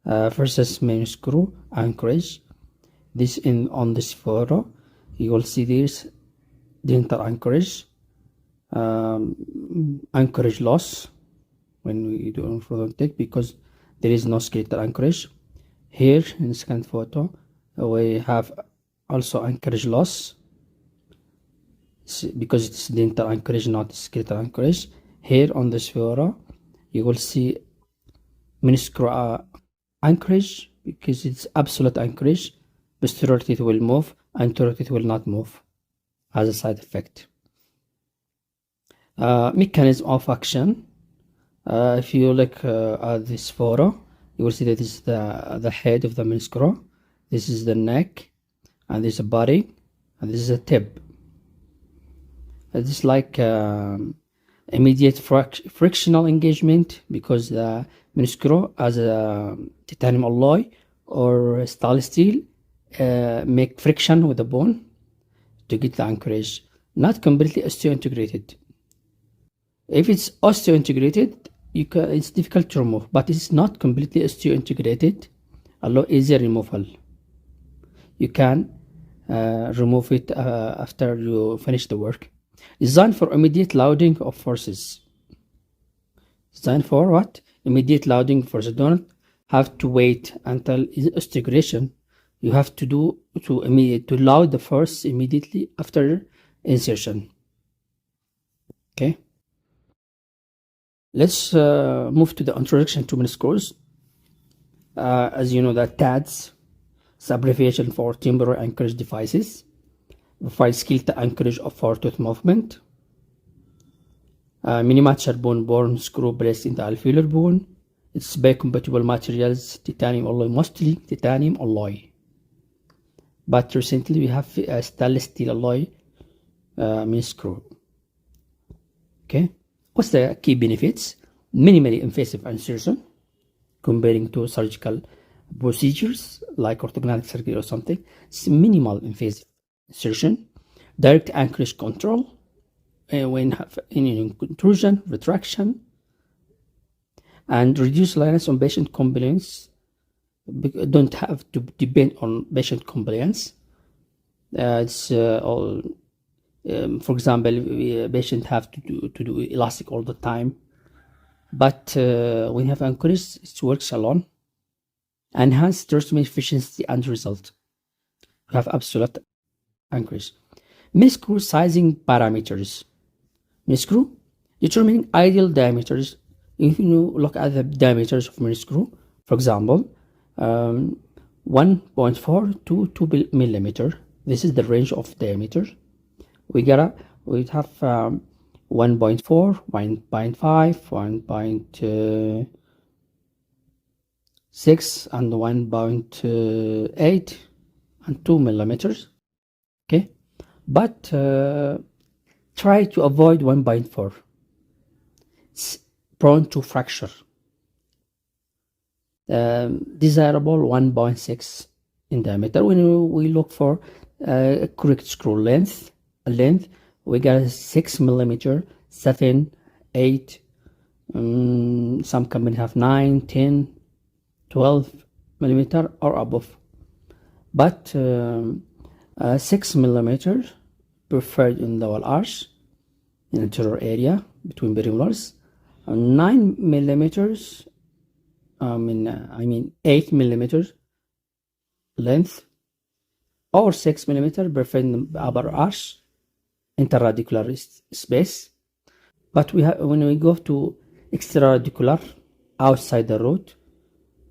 versus main screw anchorage. This on this photo, you will see this dental anchorage, anchorage loss when we do orthodontic because there is no skeletal anchorage. Here in the second photo, we have also anchorage loss because it's dental anchorage, not skeletal anchorage. Here on this photo, you will see miniscrew anchorage because it's absolute anchorage. Posterior teeth will move, anterior teeth will not move as a side effect. Mechanism of action. If you look at this photo, you will see that this is the head of the miniscrew. This is the neck, and this is a body, and this is a tip. This is like immediate frictional engagement because the miniscrew as a titanium alloy or stainless steel make friction with the bone to get the anchorage. Not completely osteointegrated. If it's osteointegrated, it's difficult to remove, but it's not completely osteointegrated. Allow easy removal. You can remove it after you finish the work. Designed for immediate loading of forces. Designed for what? Immediate loading forces. Don't have to wait until osteogration. You have to do to load the force immediately after insertion. Okay. Let's move to the introduction to miniscrews. As you know, that TADS is abbreviation for temporary anchorage devices. Provide skeletal anchorage for tooth movement. Minimature bone-borne screw placed in the alveolar bone. It's biocompatible materials, titanium alloy, mostly titanium alloy. But recently we have a stainless steel alloy miniscrew. Okay. What's the key benefits? Minimally invasive insertion comparing to surgical procedures like orthodontic surgery or something. It's minimal invasive insertion. Direct anchorage control when have any intrusion, retraction, and reduce reliance on patient compliance. Don't have to depend on patient compliance. For example, patient have to do elastic all the time, but when you have anchorage, it works alone. Enhanced treatment efficiency and result. You have absolute anchorage. Miniscrew sizing parameters. Miniscrew determining ideal diameters. If you look at the diameters of miniscrew, for example, 1.4 to 2 millimeter. This is the range of diameter. We have 1.4, 1.5, 1.6, and 1.8 and 2 millimeters. Okay, but try to avoid 1.4. It's prone to fracture. Desirable 1.6 in diameter. When we look for correct screw length, we got 6 millimeter, 7, 8. Some companies have 9, 10, 12 millimeter or above. But 6 millimeter preferred in the lower arch, in anterior area between premolars. 9 millimeters. 8 millimeters length or 6 millimeter preferred in the upper arch, interradicular space. But when we go to extraradicular, outside the root,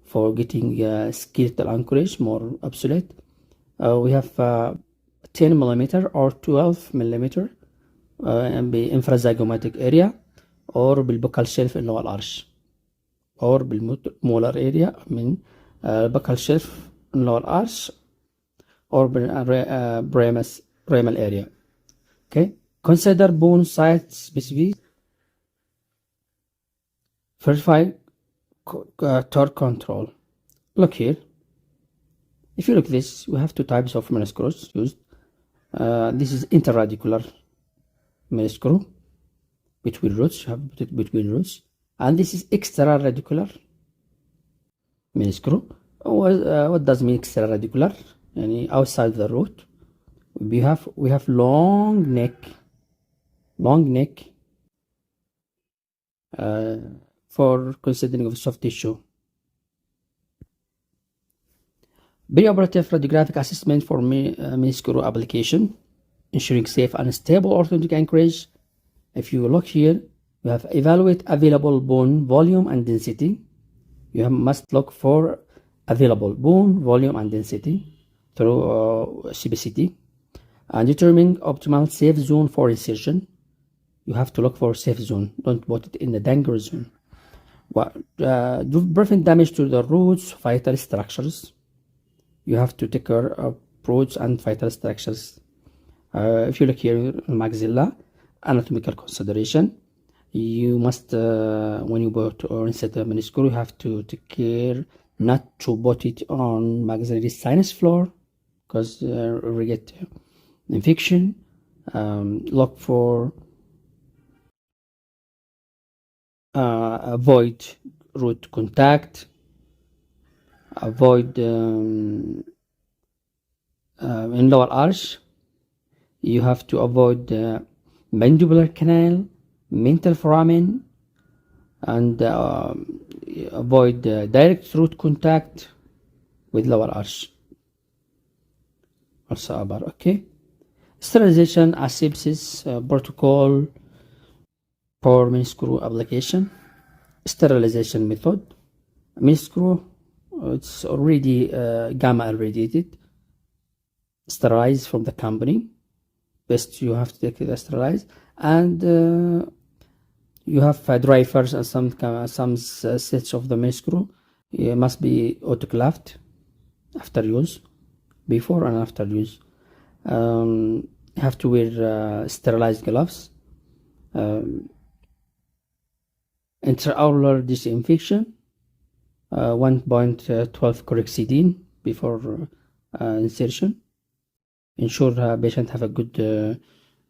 for getting skeletal anchorage more obsolete, we have 10 millimeter or 12 millimeter in the infrazygomatic area or بالbuccal shelf in lower arch, or بالmolar area buccal shelf in lower arch, or brachial area. Okay, consider bone site specific. Verify torque control. Look here. If you look this, we have two types of miniscrews used. This is interradicular miniscrew between roots. You have between roots, and this is extraradicular miniscrew. What does mean extraradicular? Yani outside the root. We have long neck for considering of soft tissue. Preoperative radiographic assessment for miniscrew application, ensuring safe and stable orthodontic anchorage. If you look here, you have evaluate available bone volume and density. You must look for available bone volume and density through CBCT, and determine optimal safe zone for insertion. You have to look for safe zone. Don't put it in the dangerous zone. To prevent damage to the roots, vital structures. You have to take care of roots and vital structures. If you look here, maxilla, anatomical consideration. You must, when you put or insert a miniscrew, you have to take care not to put it on maxillary sinus floor, because we get infection. Look for avoid root contact, avoid in lower arch. You have to avoid mandibular canal, mental foramen, and avoid direct root contact with lower arch, also upper. Okay. Sterilization, asepsis protocol for miniscrew application. Sterilization method. Miniscrew, it's already gamma irradiated, sterilized from the company. Best you have to take it sterilized, and you have drivers and some sets of the miniscrew. It must be autoclaved after use, before and after use. You have to wear sterilized gloves. Intraocular disinfection, 1.12 chlorhexidine before insertion. Ensure patient have a good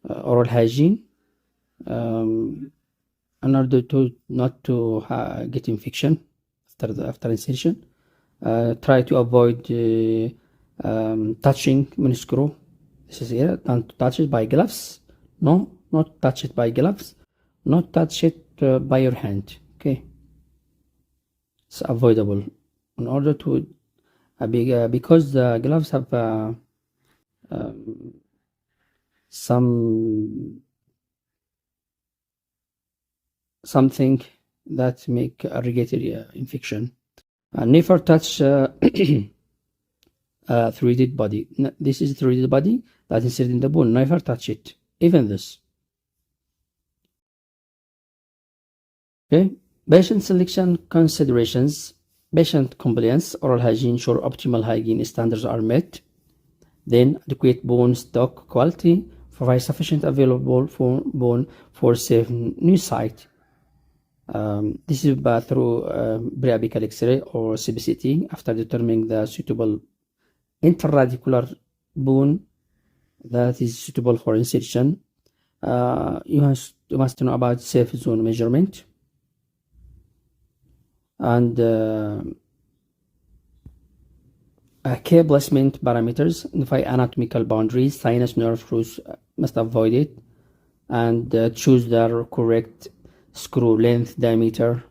oral hygiene in order to not to get infection after insertion. Try to avoid touching miniscrew. This is here. Don't touch it by gloves. No, not touch it by gloves. Not touch it by your hand. Okay, it's avoidable in order to because the gloves have something that make irrigatory infection. Never touch threaded body. This is threaded body that is inserted in the bone. Never touch it, even this. Okay. Patient selection considerations. Patient compliance, oral hygiene, ensure optimal hygiene standards are met. Then adequate bone stock quality, provide sufficient available bone for safe new site. This is through preapical X-ray or CBCT after determining the suitable intraradicular bone that is suitable for insertion. You must know about safe zone measurement and care placement parameters. Identify anatomical boundaries, sinus, nerve, roots must avoid it, and choose the correct screw length, diameter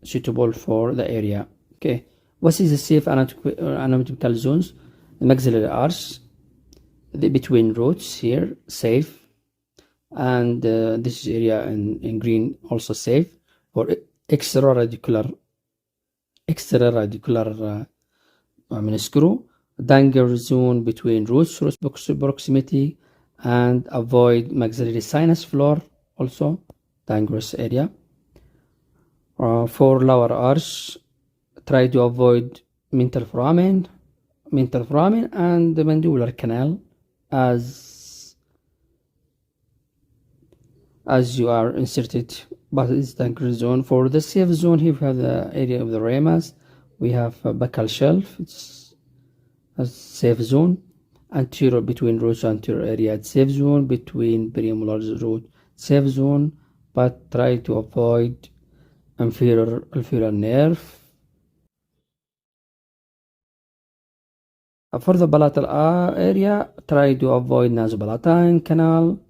suitable for the area. Okay, what is the safe anatomical zones? The maxillary arch, between roots here, safe, and this area in green also safe. For extraradicular miniscrew, danger zone between roots proximity, and avoid maxillary sinus floor, also dangerous area. For lower arch, try to avoid mental foramen and the mandibular canal as you are inserted, but it's danger zone. For the safe zone, here we have the area of the ramus. We have a buccal shelf. It's a safe zone. Anterior between roots, anterior area, safe zone. Between premolar root, safe zone. But try to avoid inferior nerve For the palatal area, try to avoid nasopalatine canal.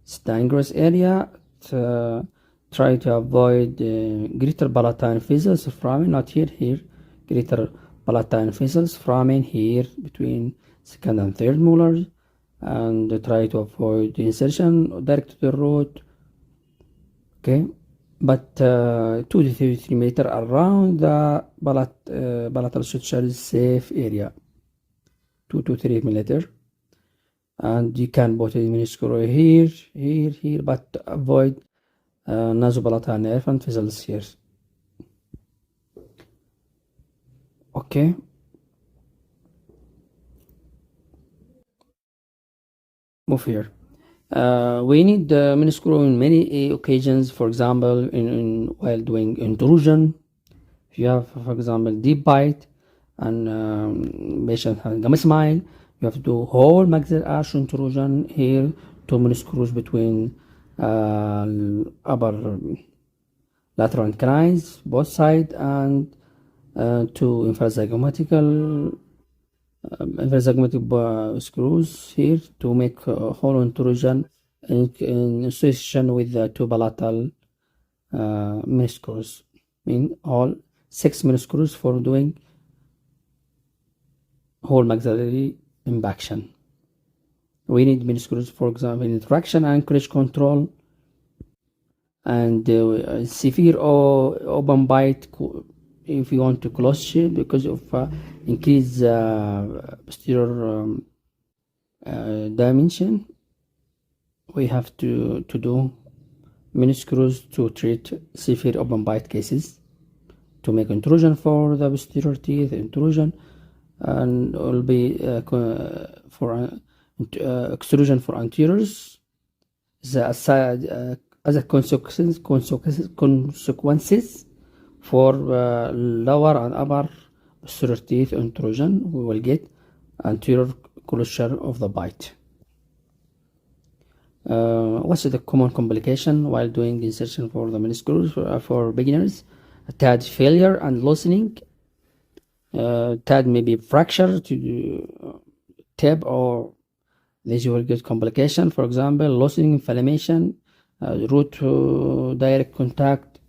It's dangerous area. Try to avoid greater palatine vessels framing, not here, greater palatine vessels framing here between second and third molars, and try to avoid insertion direct to the root. Okay, but 2 to 3 millimeter around the palatal suture is safe area. 2 to 3 millimeter, and you can put a miniscrew here, but avoid nasopalatine nerve and vessels here. Okay. Move here. We need the miniscrew in many occasions. For example, while doing intrusion, if you have, for example, deep bite and patient having a smile, you have to do whole maxillary arch intrusion here, 2 miniscrews between upper lateral canines, both sides, and 2 infrazygomatical screws here to make whole intrusion in association with the 2 palatal miniscrews. All 6 miniscrews for doing whole maxillary impaction. We need miniscrews, for example, in retraction, anchorage control, and severe or open bite if you want to close shape because of increased posterior dimension. We have to do miniscrews to treat severe open bite cases, to make intrusion for the posterior teeth, intrusion, and will be for extrusion for anteriors as a consequences for lower and upper posterior teeth intrusion. We will get anterior closure of the bite. What's the common complication while doing insertion for the miniscrews for beginners? TAD failure and loosening. TAD may be fracture to tip, or this will get complication. For example, loosening, inflammation, root to direct contact.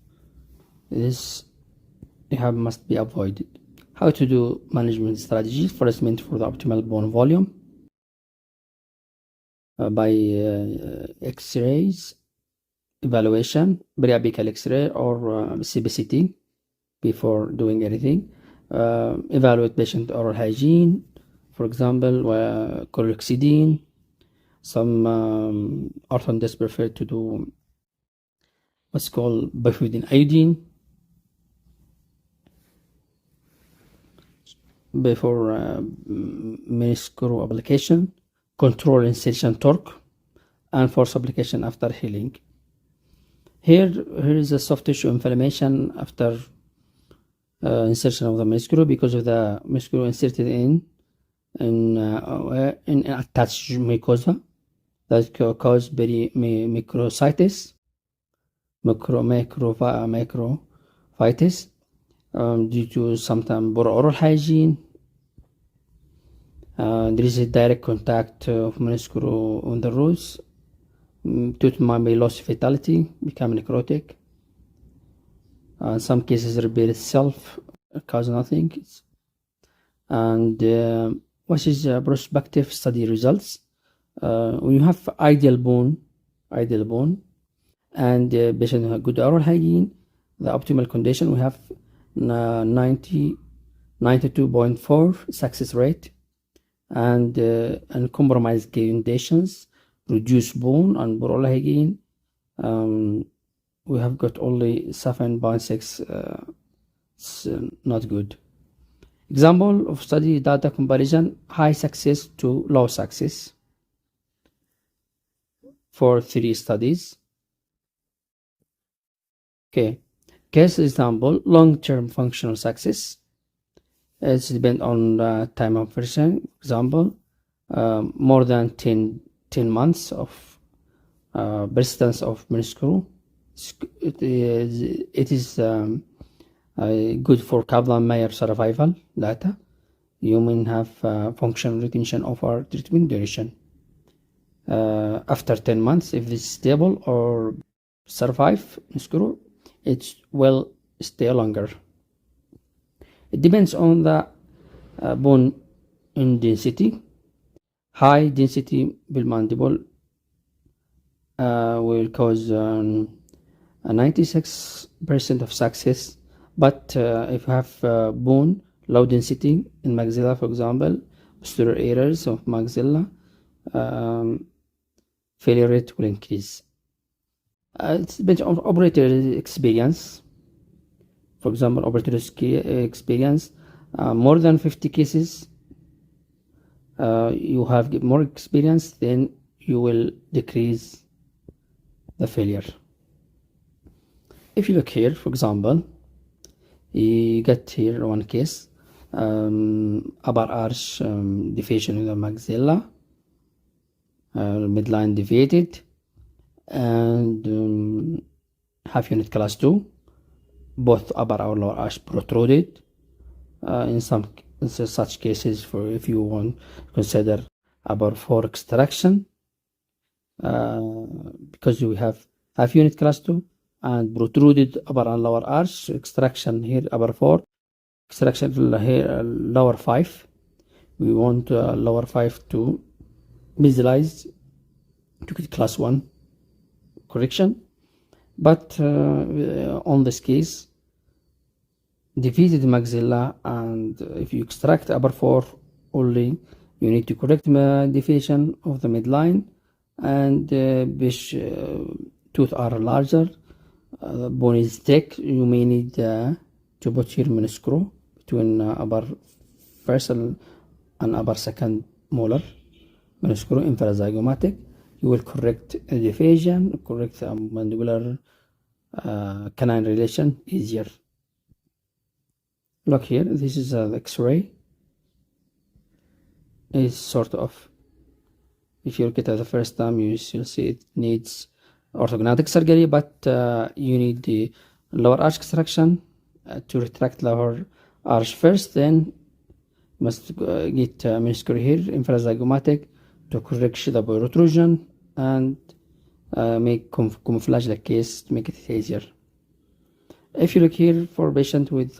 This must be avoided. How to do management strategies for assessment for the optimal bone volume? By X-rays evaluation, preapical X-ray or CBCT before doing anything. Evaluate patient oral hygiene, for example, chlorhexidine. Some orthodontists prefer to do what's called bifidine iodine before miniscrew application. Control insertion torque and force application after healing. Here is a soft tissue inflammation after insertion of the miniscrew because of the miniscrew inserted in attached mucosa that cause micrositis, microphytis due to sometimes poor oral hygiene. There is a direct contact of miniscrew on the roots. Tooth might be loss fatality, become necrotic. In some cases, repair itself cause nothing. And what is prospective study results? When you have ideal bone, and patient have good oral hygiene, the optimal condition, we have 92.4 success rate, and compromised conditions, reduced bone and oral hygiene. We have got only 7.6. It's not good. Example of study data comparison: high success to low success for 3 studies. Okay, case example: long-term functional success. It's depend on time of person. Example, more than 10 months of persistence of miniscrew. It is good for Kaplan-Meier survival data. you may have functional retention of our treatment duration. After 10 months, if this is stable or survive screw, it will stay longer. It depends on the bone in density. High density بالmandible will cause a 96% of success, but if you have bone low density in maxilla, for example, posterior areas of maxilla, failure rate will increase. It depends on operator experience. For example, operator experience, more than 50 cases, you have more experience, then you will decrease the failure. If you look here, for example, you get here one case, upper arch deviation in the maxilla, midline deviated, and half unit class 2, both upper or lower arch protruded. In such cases, for if you want to consider upper 4 extraction, because you have half unit class 2 and protruded upper and lower arch extraction here, upper 4 extraction here, lower 5. We want lower 5 to visualize to get class 1 correction, but on this case, defeated maxilla, and if you extract upper 4 only, you need to correct deviation of the midline, and which tooth are larger, bone is thick, you may need to put here miniscrew between upper first and upper second molar, miniscrew infrazygomatic. You will correct deviation, correct mandibular canine relation easier. Look here, this is an X-ray. It's sort of, if you look at it the first time, you will see it needs orthodontic surgery, but you need the lower arch extraction to retract lower arch first, then you must get miniscrew here, infrazygomatic, to correct the protrusion and make camouflage the case to make it easier. If you look here for patient with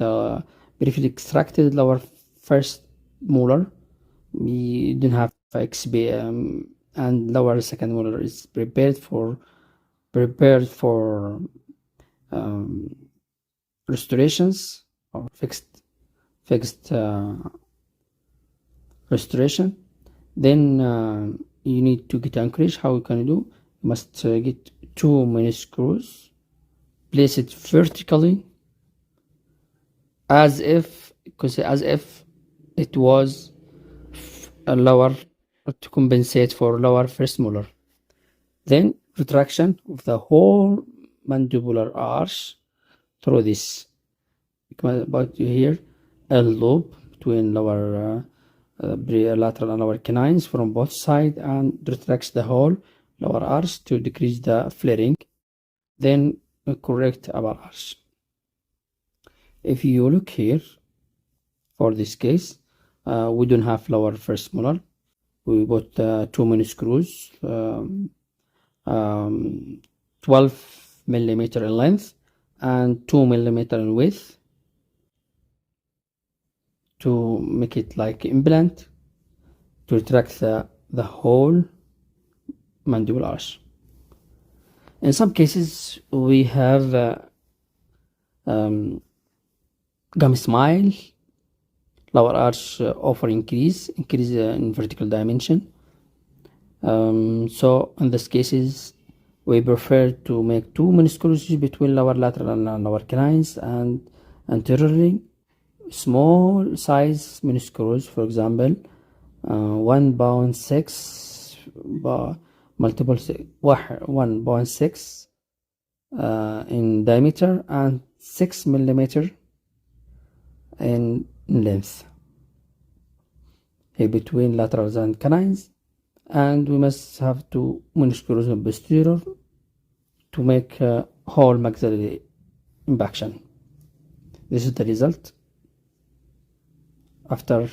briefly extracted lower first molar, we don't have XB, and lower second molar is prepared for restorations or fixed restoration. Then you need to get anchorage. How you can do? You must get 2 miniscrews, place it vertically as if it was a lower, to compensate for lower first molar. Then retraction of the whole mandibular arch through this. About here, a loop between lower lateral and lower canines from both sides, and retracts the whole lower arch to decrease the flaring. Then correct upper arch. If you look here, for this case, we don't have lower first molar. We put 2 miniscrews, 12 millimeter in length and 2 millimeter in width, to make it like implant to retract the whole mandibular arch. In some cases, we have gum smile, lower arch offer increase in vertical dimension. So in these cases, we prefer to make 2 miniscrews between lower lateral and lower canines, and anteriorly small size miniscrews, for example 1 pound 6 multiple 1.6 in diameter and 6 millimeter in length here between laterals and canines, and we must have 2 miniscrews in posterior to make whole maxillary impaction. This is the result after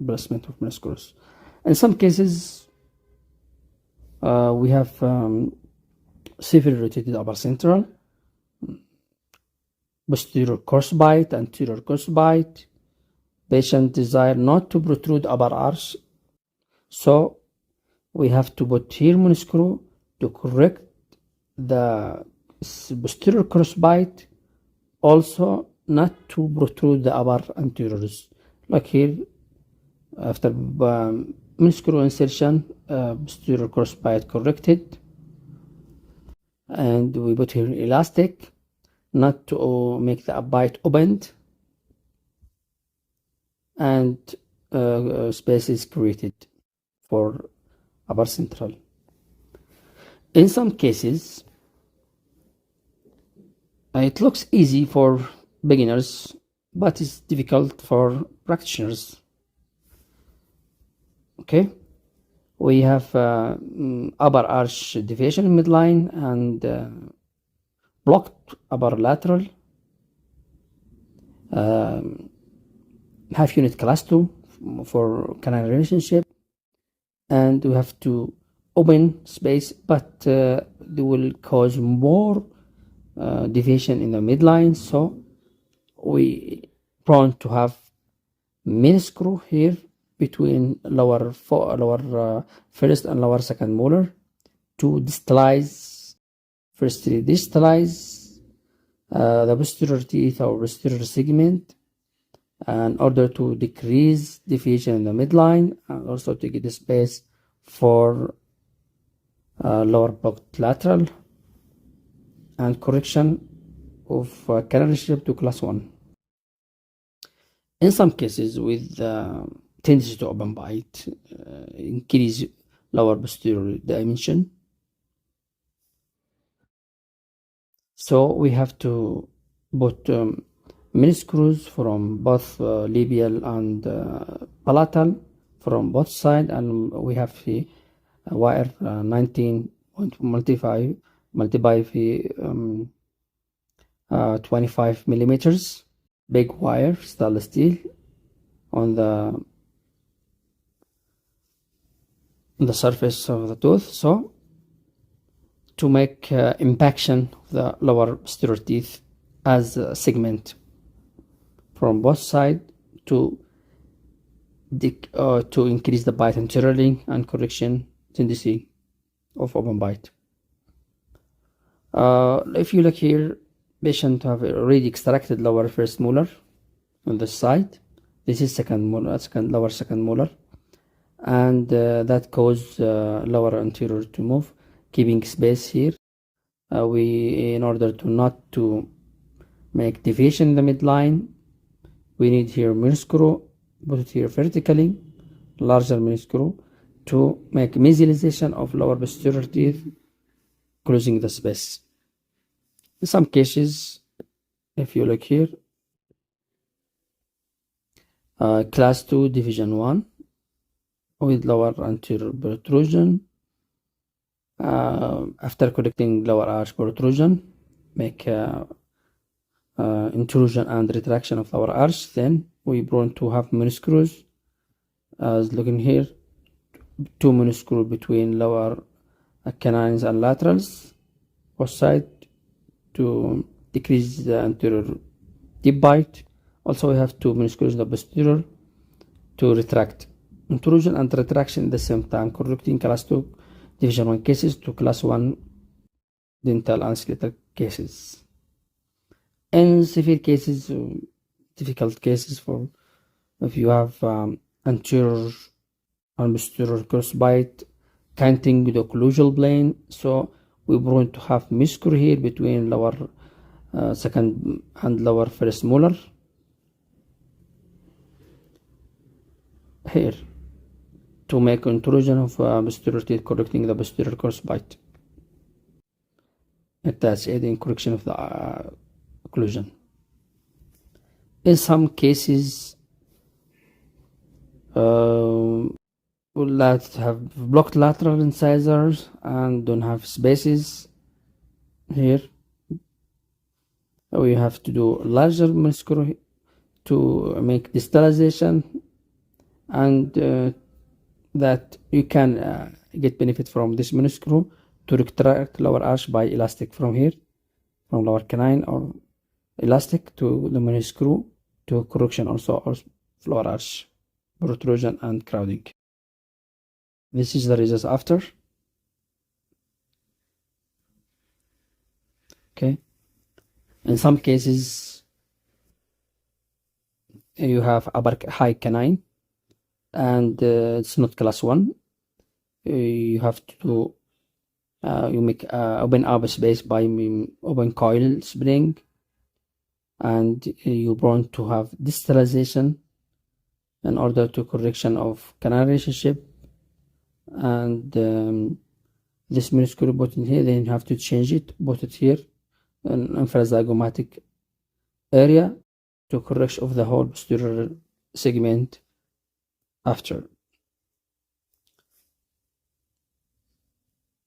placement of miniscrews. In some cases, we have severely rotated upper central, posterior crossbite, anterior crossbite. Patient desire not to protrude upper arch, so we have to put here miniscrew to correct the posterior crossbite, also not to protrude the upper anteriors. Like here, after miniscrew insertion, posterior crossbite corrected, and we put here elastic not to make the bite opened, and space is created for upper central. In some cases, it looks easy for beginners, but it's difficult for practitioners. Okay, we have upper arch deviation in midline and blocked upper lateral, half unit class 2 for canal relationship, and we have to open space, but they will cause more deviation in the midline, so we prone to have miniscrew here between lower first and lower second molar to distalize, firstly distalize the posterior teeth or posterior segment in order to decrease deviation in the midline, and also to get the space for lower blocked lateral and correction of canal relationship to class 1. In some cases, with tendency to open bite, increase lower posterior dimension, so we have to put miniscrews from both labial and palatal from both sides, and we have the wire 19.25 multiplied 25 millimeters, big wire stainless steel on the surface of the tooth, so to make impaction of the lower posterior teeth as a segment from both sides to increase the bite anteriorly and correction tendency of open bite. If you look here, patient have already extracted lower first molar on this side. This is lower second molar, and that caused lower anterior to move, keeping space here. In order to not to make deviation in the midline, we need here miniscrew, put it here vertically, larger miniscrew, to make mesialization of lower posterior teeth, closing the space. In some cases, if you look here, class 2 division 1 with lower anterior protrusion, after correcting lower arch protrusion, make intrusion and retraction of lower arch, then we want to have miniscrews, as looking here, 2 miniscrews between lower canines and laterals, both sides, to decrease the anterior deep bite. Also, we have 2 miniscrews in the posterior to retract. Intrusion and retraction at the same time, correcting class 2 division 1 cases to class 1 dental and skeletal cases. In severe cases, difficult cases, for if you have anterior and posterior crossbite canting with occlusal plane, so we want to have miniscrew here between lower second and lower first molar here to make intrusion of posterior teeth, correcting the posterior crossbite. That's aiding correction of the occlusion. In some cases, that have blocked lateral incisors and don't have spaces here, we have to do larger miniscrew to make distalization and that you can get benefit from this miniscrew to retract lower arch by elastic from here, from lower canine, or elastic to the miniscrew to correction also of lower arch protrusion and crowding. This is the results after. Okay, in some cases you have upper high canine and it's not class 1. You have to you make open up space by open coil spring, and you want to have distalization in order to correction of canal relationship, and this miniscrew put in here, then you have to change it, put it here in infrazygomatic area to correction of the whole posterior segment after.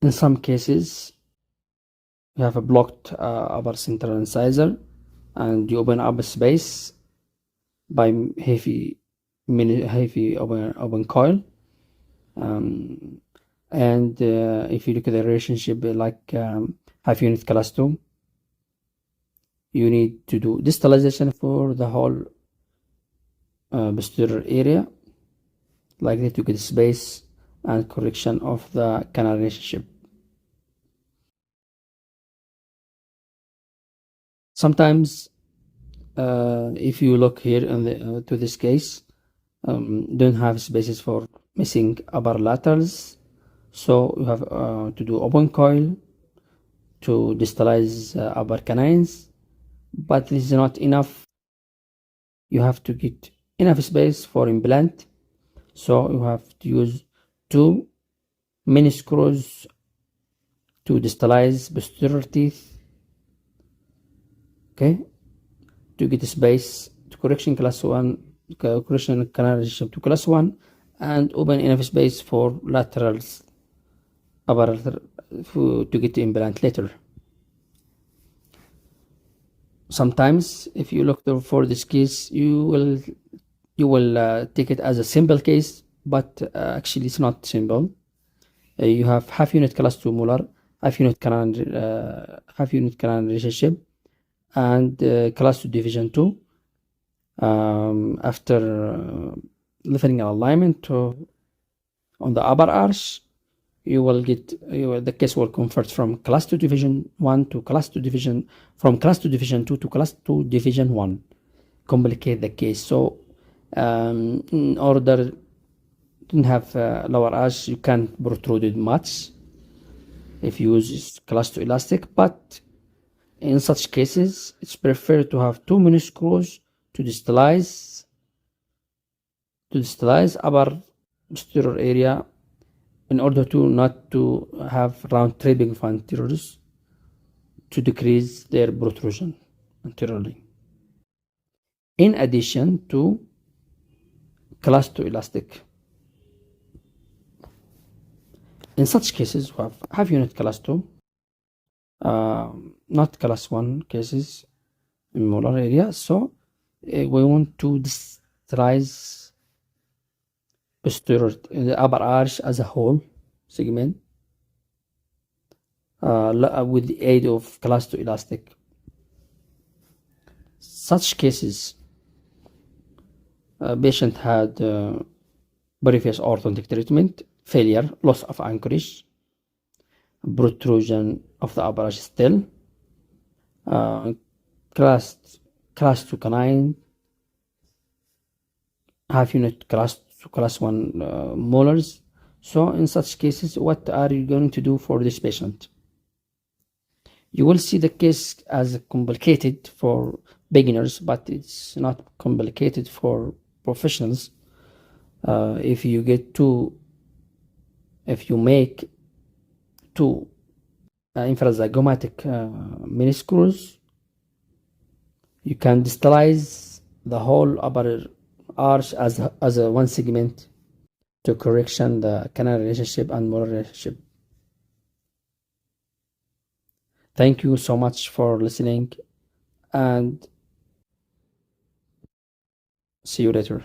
In some cases you have a blocked upper central incisor and you open up a space by heavy open coil, and if you look at the relationship like half unit class 2, you need to do distalization for the whole posterior area like that to get space and correction of the canal relationship. Sometimes if you look here in the to this case, don't have spaces for missing upper laterals, so you have to do open coil to distalize upper canines, but this is not enough. You have to get enough space for implant, so you have to use 2 miniscrews to distalize posterior teeth, okay, to get space to correction class 1, correction canal relationship to class 1, and open enough space for laterals, upper to get the implant later. Sometimes if you look for this case, you will take it as a simple case, but actually it's not simple. You have half unit class 2 molar, half unit canal relationship, and class 2 division 2. After lifting an alignment on the upper arch, you will get the case will convert from class 2 division 1 to class 2 division, from class 2 division 2 to class 2 division 1. Complicate the case. So in order to have lower arch, you can't protrude it much if you use class 2 elastic, but in such cases it's preferred to have 2 miniscrews to distalize upper posterior area in order to not to have round tripping of anteriors to decrease their protrusion anteriorly, in addition to class 2 elastic. In such cases we have half unit class 2, not class 1 cases in molar area, so we want to distalize posterior the upper arch as a whole segment with the aid of class 2 elastic. Such cases, patient had previous orthodontic treatment, failure, loss of anchorage, protrusion of the upper arch still, class 2 canine, half unit class 1 molars. So in such cases, what are you going to do for this patient? You will see the case as complicated for beginners, but it's not complicated for professionals. If you make 2 infrazygomatic miniscrews, you can distalize the whole upper arch as a one segment to correction the canal relationship and molar relationship. Thank you so much for listening, and see you later.